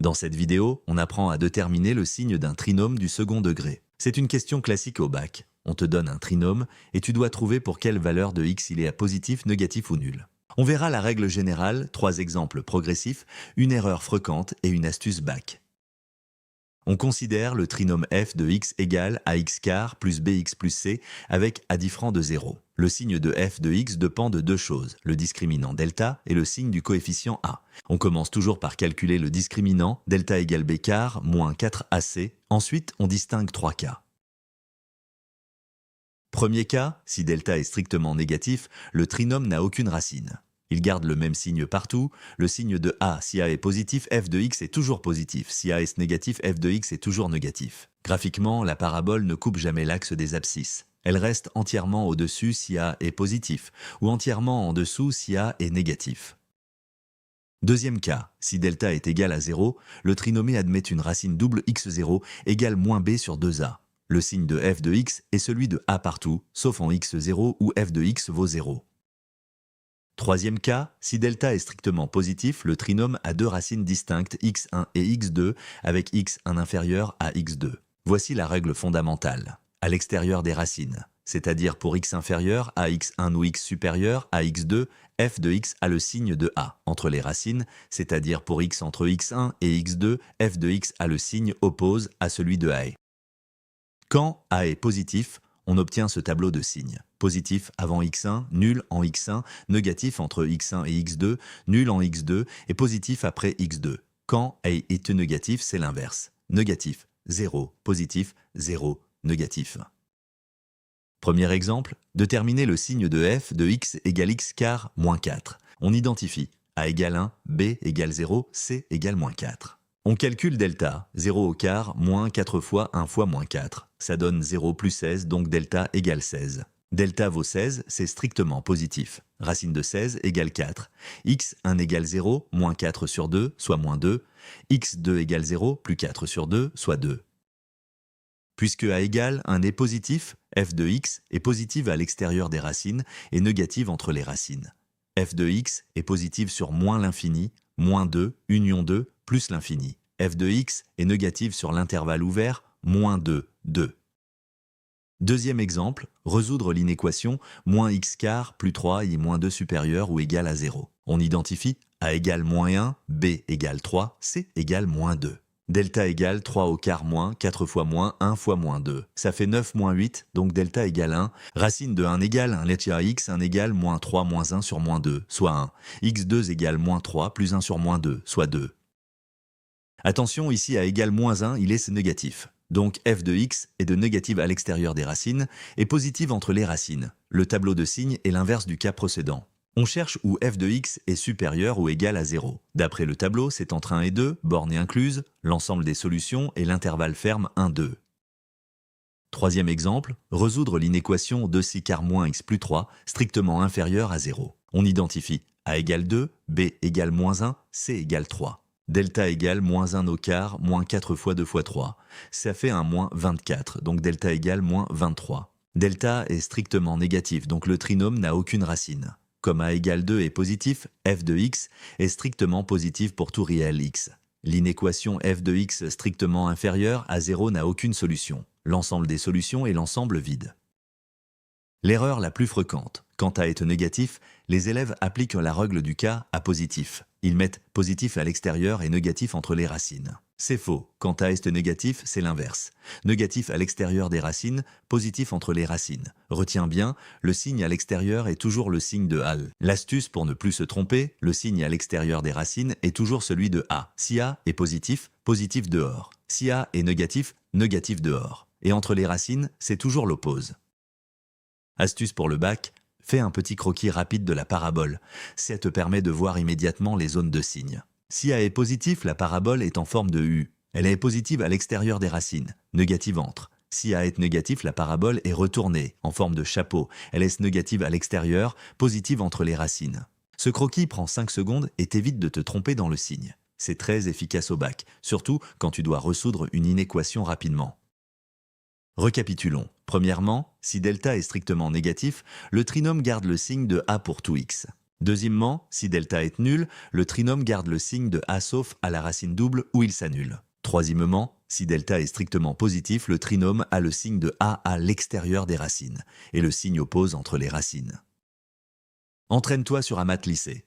Dans cette vidéo, on apprend à déterminer le signe d'un trinôme du second degré. C'est une question classique au bac. On te donne un trinôme et tu dois trouver pour quelle valeur de x il est à positif, négatif ou nul. On verra la règle générale, 3 exemples progressifs, une erreur fréquente et une astuce bac. On considère le trinôme f de x égale ax quart plus bx plus c avec a différent de 0. Le signe de f de x dépend de deux choses, le discriminant delta et le signe du coefficient a. On commence toujours par calculer le discriminant, delta égale b quart moins 4ac. Ensuite, on distingue 3 cas. Premier cas, si delta est strictement négatif, le trinôme n'a aucune racine. Il garde le même signe partout, le signe de a, si a est positif, f de x est toujours positif, si a est négatif, f de x est toujours négatif. Graphiquement, la parabole ne coupe jamais l'axe des abscisses. Elle reste entièrement au-dessus si a est positif, ou entièrement en dessous si a est négatif. Deuxième cas, si delta est égal à 0, le trinomé admet une racine double x0 égale moins b sur 2a. Le signe de f de x est celui de a partout, sauf en x0 où f de x vaut 0. Troisième cas, si delta est strictement positif, le trinôme a deux racines distinctes x1 et x2 avec x1 inférieur à x2. Voici la règle fondamentale. À l'extérieur des racines, c'est-à-dire pour x inférieur à x1 ou x supérieur à x2, f de x a le signe de a. Entre les racines, c'est-à-dire pour x entre x1 et x2, f de x a le signe oppose à celui de a. Quand a est positif, on obtient ce tableau de signes. Positif avant x1, nul en x1, négatif entre x1 et x2, nul en x2 et positif après x2. Quand a est négatif, c'est l'inverse. Négatif, 0, positif, 0, négatif. Premier exemple, déterminer le signe de f de x égale x quart moins 4. On identifie a égale 1, b égale 0, c égale moins 4. On calcule delta, 0 au quart, moins 4 fois 1 fois moins 4. Ça donne 0 plus 16, donc delta égale 16. Delta vaut 16, c'est strictement positif. Racine de 16 égale 4. x1 égale 0, moins 4 sur 2, soit moins 2. x2 égale 0, plus 4 sur 2, soit 2. Puisque a égale 1 est positif, f de x est positive à l'extérieur des racines et négative entre les racines. F de x est positive sur moins l'infini, moins 2, union 2, plus l'infini. F de x est négative sur l'intervalle ouvert, moins 2, 2. Deuxième exemple, résoudre l'inéquation moins x quart plus 3 y moins 2 supérieur ou égal à 0. On identifie a égale moins 1, b égale 3, c égale moins 2. Delta égale 3 au quart moins 4 fois moins 1 fois moins 2. Ça fait 9 moins 8, donc delta égale 1. Racine de 1 égale 1 lettre à x, 1 égale moins 3 moins 1 sur moins 2, soit 1. x2 égale moins 3 plus 1 sur moins 2, soit 2. Attention, ici à égale moins 1, il est négatif. Donc f de x est de négative à l'extérieur des racines et positive entre les racines. Le tableau de signes est l'inverse du cas précédent. On cherche où f de x est supérieur ou égal à 0. D'après le tableau, c'est entre 1 et 2, bornes incluses, l'ensemble des solutions et l'intervalle ferme 1, 2. Troisième exemple, résoudre l'inéquation 2c quart moins x plus 3, strictement inférieure à 0. On identifie a égale 2, b égale moins 1, c égale 3. Delta égale moins 1 au quart, moins 4 fois 2 fois 3. Ça fait un moins 24, donc delta égale moins 23. Delta est strictement négatif, donc le trinôme n'a aucune racine. Comme a égale 2 est positif, f de x est strictement positif pour tout réel x. L'inéquation f de x strictement inférieure à 0 n'a aucune solution. L'ensemble des solutions est l'ensemble vide. L'erreur la plus fréquente, quand a est négatif, les élèves appliquent la règle du cas à positif. Ils mettent positif à l'extérieur et négatif entre les racines. C'est faux, quand a est négatif, c'est l'inverse. Négatif à l'extérieur des racines, positif entre les racines. Retiens bien, le signe à l'extérieur est toujours le signe de a. L'astuce pour ne plus se tromper, le signe à l'extérieur des racines est toujours celui de a. Si a est positif, positif dehors. Si a est négatif, négatif dehors. Et entre les racines, c'est toujours l'oppose. Astuce pour le bac, fais un petit croquis rapide de la parabole. Ça te permet de voir immédiatement les zones de signes. Si A est positif, la parabole est en forme de U. Elle est positive à l'extérieur des racines, négative entre. Si A est négatif, la parabole est retournée, en forme de chapeau. Elle est négative à l'extérieur, positive entre les racines. Ce croquis prend 5 secondes et t'évite de te tromper dans le signe. C'est très efficace au bac, surtout quand tu dois résoudre une inéquation rapidement. Récapitulons. Premièrement, si delta est strictement négatif, le trinôme garde le signe de a pour tout x. Deuxièmement, si delta est nul, le trinôme garde le signe de A sauf à la racine double où il s'annule. Troisièmement, si delta est strictement positif, le trinôme a le signe de A à l'extérieur des racines, et le signe oppose entre les racines. Entraîne-toi sur un math lycée.